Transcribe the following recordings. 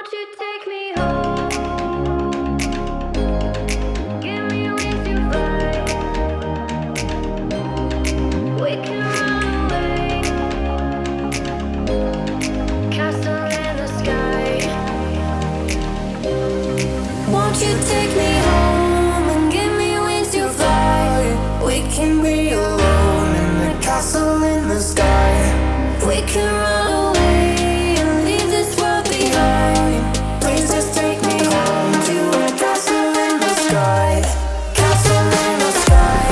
Won't you take me home? Give me wings to fly. We can run away. Castle in the sky. Won't you take me home and give me wings to fly? We can be alone in the castle in the sky. We can run away and leave this world behind. Please just take me home to a castle in the sky. Castle in the sky.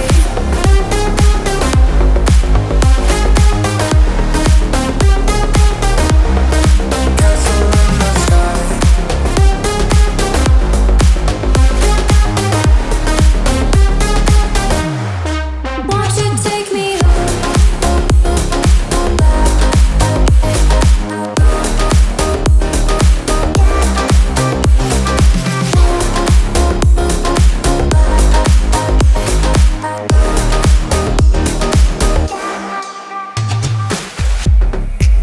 Castle in the sky. Won't you take me home?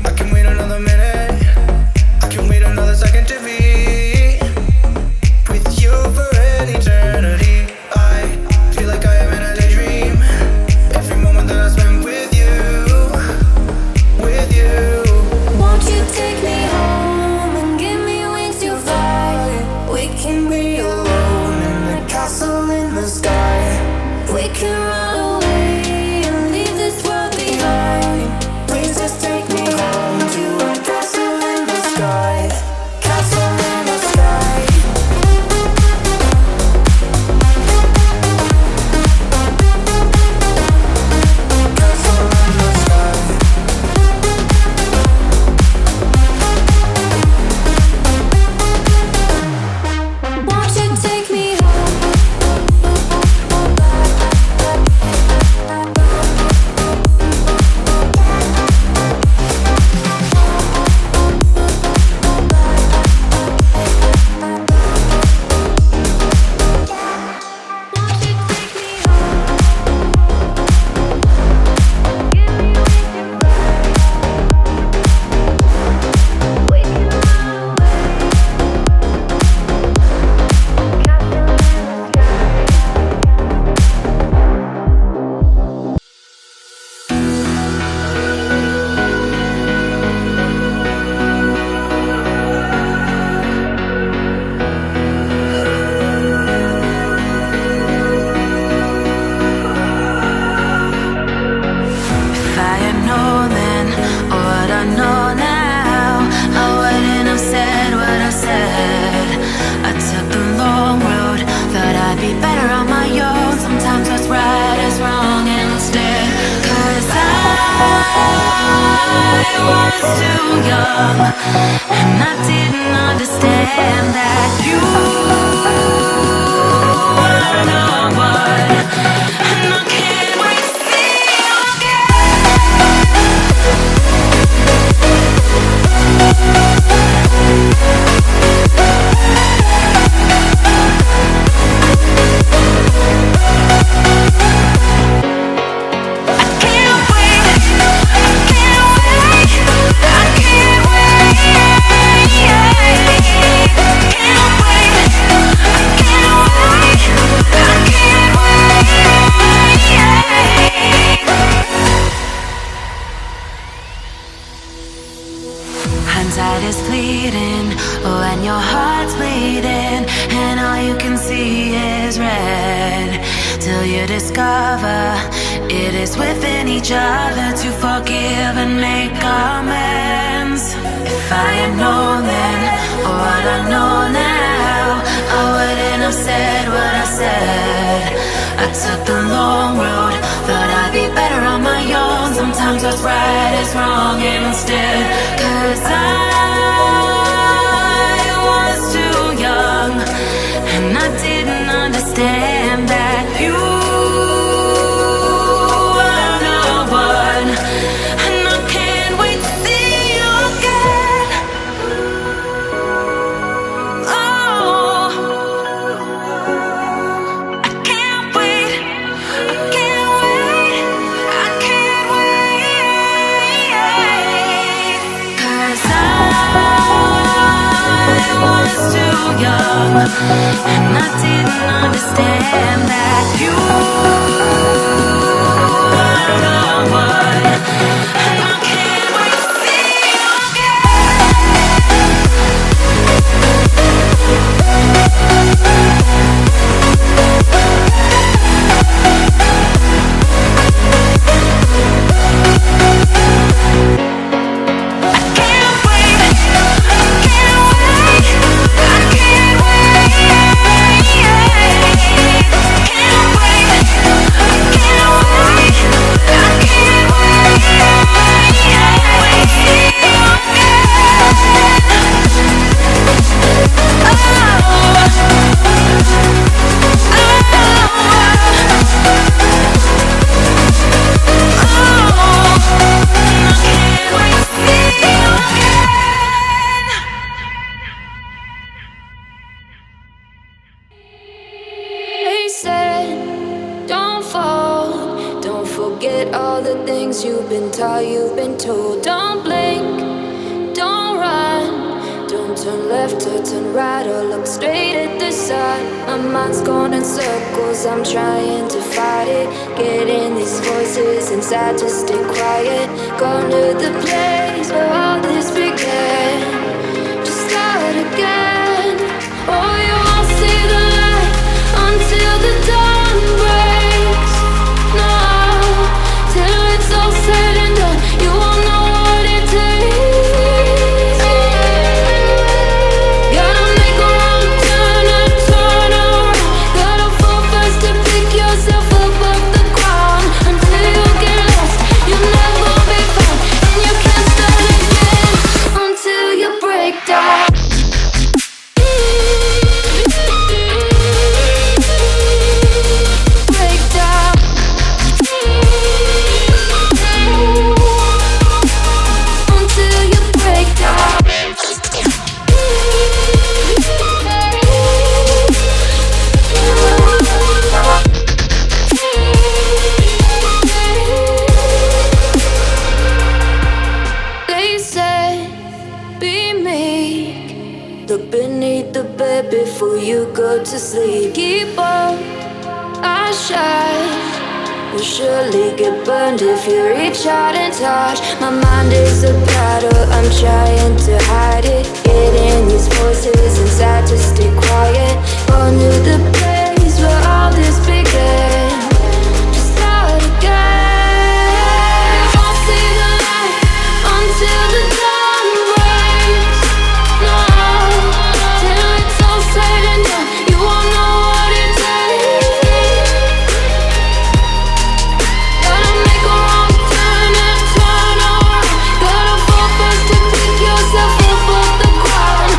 I can wait another minute. I can wait another second to be with you for an eternity. I feel like I am in a daydream. Every moment that I spend with you, with you. Won't you take me home and give me wings to fly? We can be alone in the castle in the sky. We can run away and leave this world behind. Please just take me home to a castle in the sky. Castle in the sky. Castle in the sky. Won't you take me home? Won't you take me home? Give me wings to fly. We can run away. Castle in the If I had known then what I know now, I wouldn't have said what I said. I took the long road, thought I'd be better on my own. Sometimes what's right is wrong instead. 'Cause I was too young, and I didn't understand that you were the one. And I can't wait to see you hindsight is fleeting when your heart's bleeding and all you can see is red. Till you discover it is within each other to forgive and make amends. If I had known then what I know now, I wouldn't have said what I said. I took the long road, thought I'd be better on my own. Sometimes what's right is wrong instead. 'Cause I was too young, and I didn't understand that you were the one. And I can't wait to see you again. Oh, I can't wait. I can't wait. I can't wait. 'Cause I And I didn't understand that you are the one. I can't wait to see you They said, don't fall. Don't forget all the things you've been taught, you've been told. Don't blink, don't run. Don't turn left or turn right or look straight at the sun. My mind's going in circles, I'm trying to fight it. Getting these voices inside to stay quiet. Gone to the place where all this began. Just start again. Oh, you won't see the light until the dawn breaks. No, till it's all said and done, you won't know what it takes. Gotta make a wrong turn and turn around. Gotta fall fast to pick yourself up off the ground. Until you get lost, you'll never be found. And you can't start again until you break down. They said, be meek. Look beneath the bed before you go to sleep. Keep on, I shine. Will surely get burned if you reach out and touch. My mind is a battle, I'm trying to hide it. Getting these voices inside to stay quiet. On to the place where all this began. Just start again. You won't see the light until the dawn breaks. No, till it's all said and done, you won't know what it takes. Gotta make a wrong turn and turn around. Gotta fall fast to pick yourself up off the ground.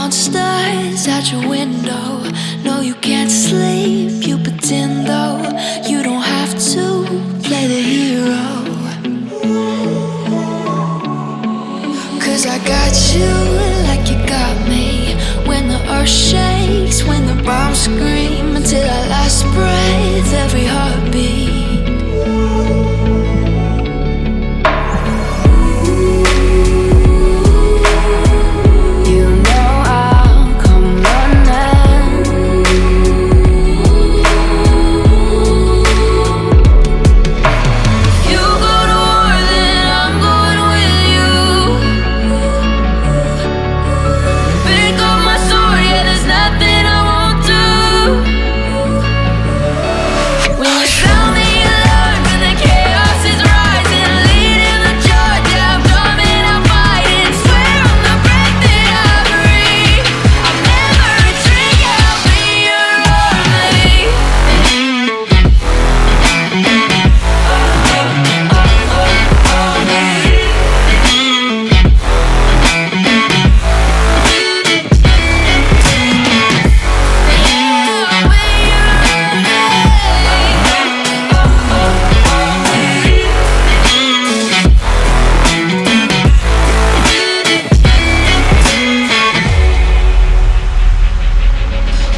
monsters out your window. No, you can't sleep, you pretend though. You don't have to play the hero. 'Cause I got you like you got me. When the earth shakes, when the bombs scream, until our last breath, every heartbeat.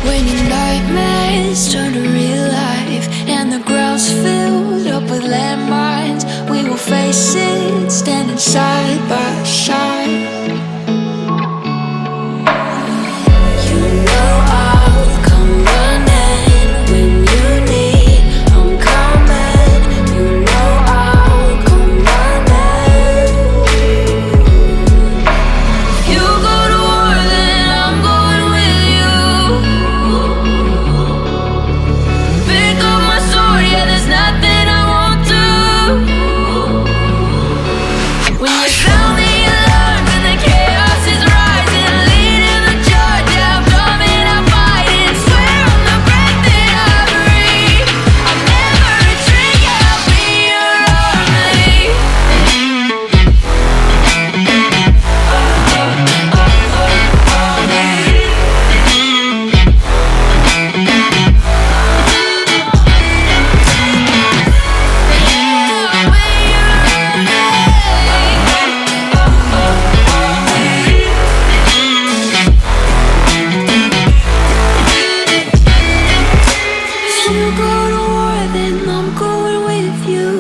When your nightmares turn to real life and the ground's filled up with landmines, we will face it standing side by side. You know I'll come running when you need. I'm coming. You know I'll come running. You go to war, then I'm going with you. Pick up my sword, yeah, there's nothing I won't do. When you sound the alarm and the chaos is rising, leading the charge, yeah, I'm coming, I'm fighting. Swear on the breath that I breathe, I'll never retreat, yeah, I'll be your army. If you go to war, then I'm going with you.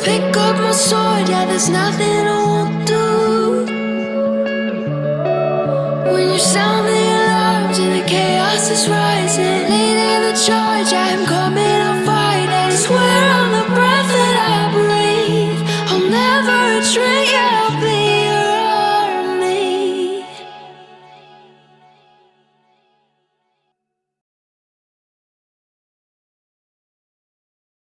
Pick up my sword, yeah, there's nothing I won't do. When you sound the alarms and the chaos is rising, leading the charge, I'm going.